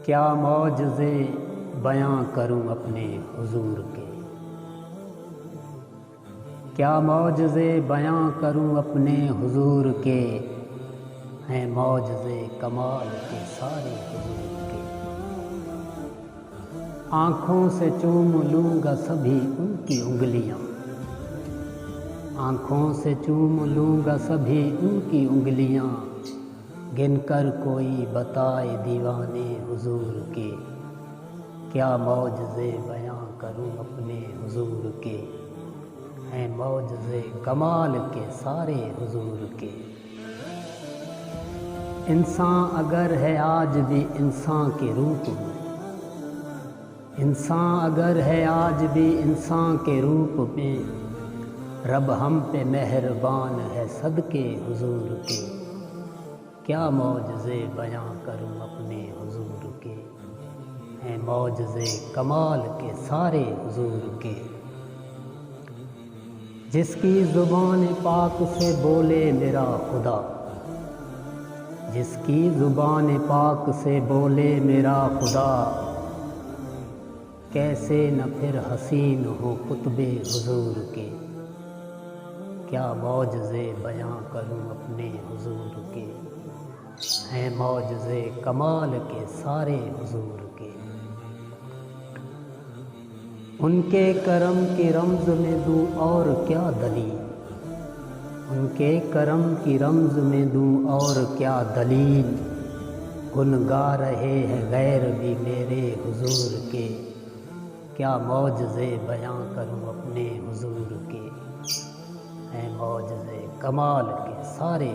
کیا معجزے بیاں کروں اپنے حضور کے، کیا معجزے بیاں کروں اپنے حضور کے، ہیں معجزے کمال کے سارے حضور کے۔ آنکھوں سے چوم لوں گا سبھی ان کی انگلیاں، آنکھوں سے چوم لوں گا سبھی ان کی انگلیاں، گن کر کوئی بتائے دیوانے حضور کے، کیا معجزے بیاں کروں اپنے حضور کے، ہیں معجزے کمال کے سارے حضور کے۔ انسان اگر ہے آج بھی انسان کے روپ میں، انسان اگر ہے آج بھی انسان کے روپ میں، رب ہم پہ مہربان ہے صدقے حضور کے، کیا معجزے بیاں کروں اپنے حضور کے، ہیں معجزے کمال کے سارے حضور کے۔ جس کی زبان پاک سے بولے میرا خدا، جس کی زبان پاک سے بولے میرا خدا، کیسے نہ پھر حسین ہو قطب حضور کے، کیا معجزے بیاں کروں اپنے حضور کے، ہیں معجزے کمال کے سارے حضور کے۔ ان کے کرم کی رمز میں دوں اور کیا دلیل، ان کے کرم کی رمز میں دوں اور کیا دلیل، گن گا رہے ہیں غیر بھی میرے حضور کے، کیا معجزے بیاں کروں اپنے حضور کے، ہیں معجزے کمال کے سارے